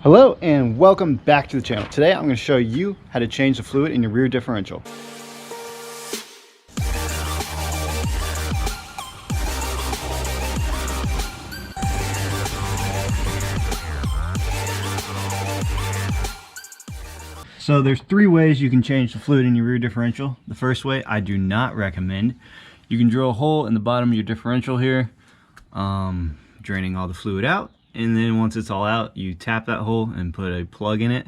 Hello and welcome back to the channel. Today I'm going to show you how to change the fluid in your rear differential. So there's three ways you can change the fluid in your rear differential. The first way I do not recommend. You can drill a hole in the bottom of your differential here, draining all the fluid out. And then once it's all out, you tap that hole and put a plug in it.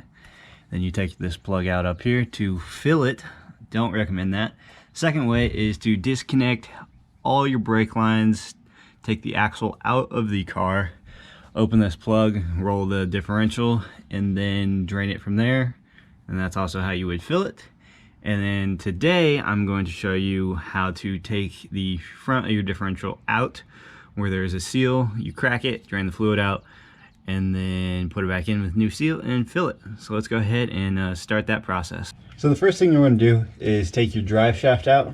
Then you take this plug out up here to fill it. Don't recommend that. Second way is to disconnect all your brake lines, take the axle out of the car, open this plug, roll the differential, and then drain it from there. And that's also how you would fill it. And then today I'm going to show you how to take the front of your differential out where there's a seal. You crack it, drain the fluid out, and then put it back in with new seal and fill it. So let's go ahead and start that process. So the first thing you want to do is take your drive shaft out.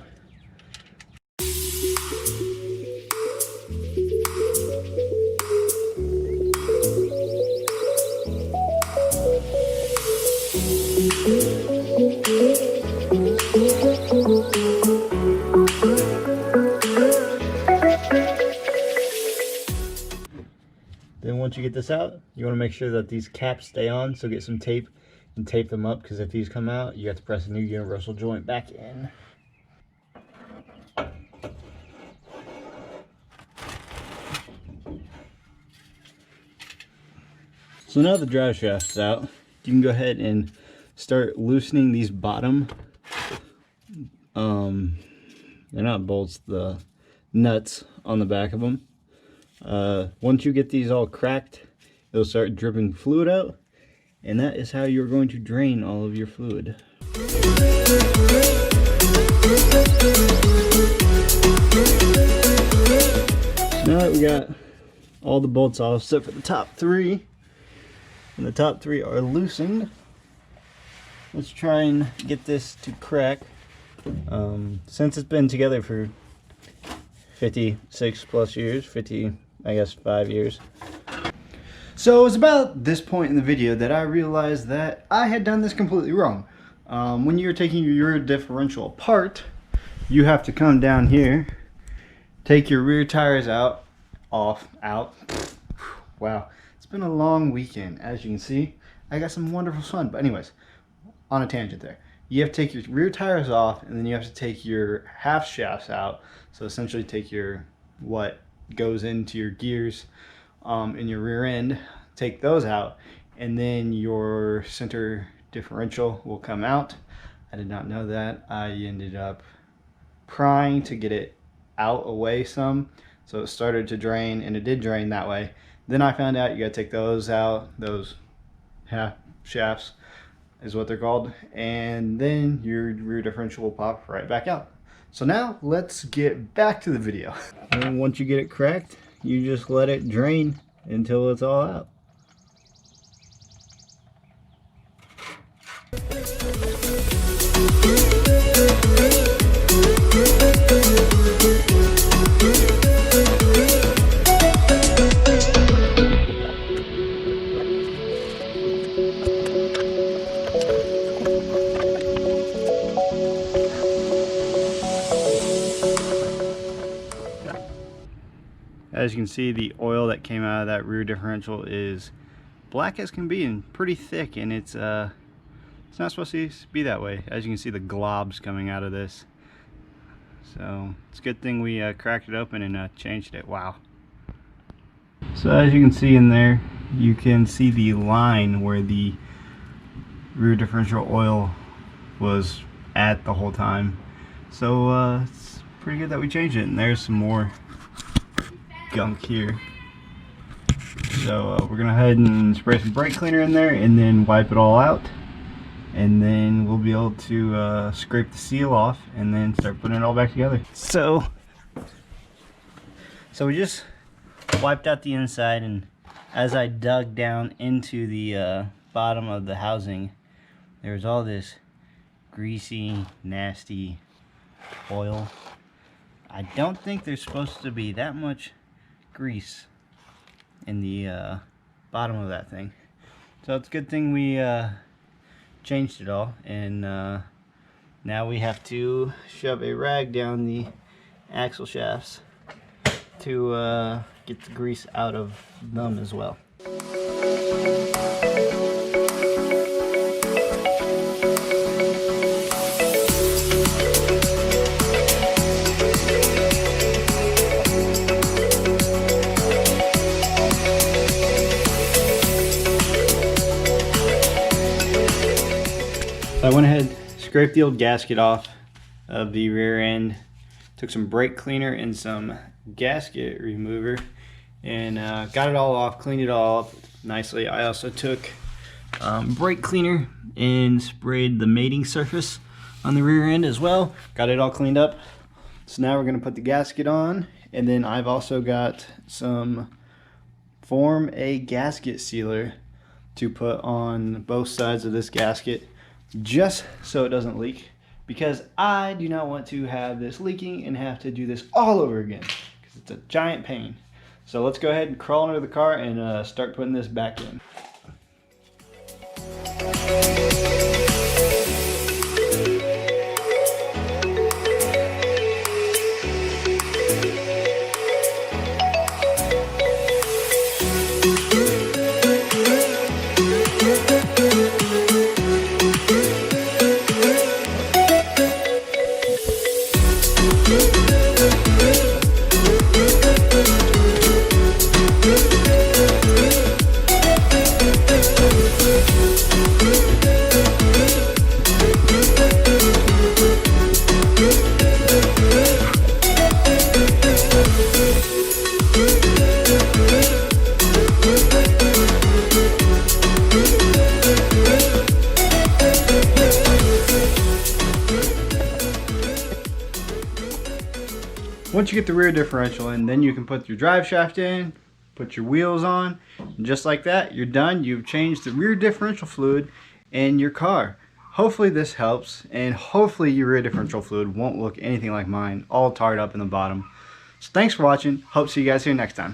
Then once you get this out, you want to make sure that these caps stay on, so get some tape and tape them up, because if these come out, you have to press a new universal joint back in. So now the drive shaft's out, you can go ahead and start loosening these bottom, they're not bolts, the nuts on the back of them. Once you get these all cracked, it'll start dripping fluid out, and that is how you're going to drain all of your fluid. Now that we got all the bolts off except for the top three, and the top three are loosened, let's try and get this to crack. Since it's been together for 56 plus years, 5 years. So it was about this point in the video that I realized that I had done this completely wrong. When you're taking your rear differential apart, you have to come down here, take your rear tires out. Wow, it's been a long weekend. As you can see, I got some wonderful sun. But anyways, on a tangent there. You have to take your rear tires off, and then you have to take your half shafts out. So essentially take your, what goes into your gears in your rear end, take those out, and then your center differential will come out. I did not know that. I ended up prying to get it out away some, so it started to drain, and it did drain that way. Then I found out you gotta take those out, those half shafts is what they're called, and then your rear differential will pop right back out. So now let's get back to the video. And once you get it cracked, you just let it drain until it's all out. As you can see, the oil that came out of that rear differential is black as can be and pretty thick, and it's not supposed to be that way. As you can see, the globs coming out of this. So it's a good thing we cracked it open and changed it. Wow. So as you can see in there, you can see the line where the rear differential oil was at the whole time. So it's pretty good that we changed it, and there's some more gunk here. So we're gonna go ahead and spray some brake cleaner in there and then wipe it all out, and then we'll be able to scrape the seal off and then start putting it all back together. So we just wiped out the inside, and as I dug down into the bottom of the housing, there's all this greasy, nasty oil. I don't think there's supposed to be that much grease in the bottom of that thing, So it's a good thing we changed it all, and now we have to shove a rag down the axle shafts to get the grease out of them as well. So I went ahead, scraped the old gasket off of the rear end, took some brake cleaner and some gasket remover, and got it all off, cleaned it all up nicely. I also took brake cleaner and sprayed the mating surface on the rear end as well. Got it all cleaned up. So now we're going to put the gasket on, and then I've also got some Form A gasket sealer to put on both sides of this gasket, just so it doesn't leak, because I do not want to have this leaking and have to do this all over again, because it's a giant pain. So let's go ahead and crawl under the car and start putting this back in. Once you get the rear differential in, then you can put your drive shaft in, put your wheels on, and just like that, you're done. You've changed the rear differential fluid in your car. Hopefully this helps, and hopefully your rear differential fluid won't look anything like mine, all tarred up in the bottom. So thanks for watching. Hope to see you guys here next time.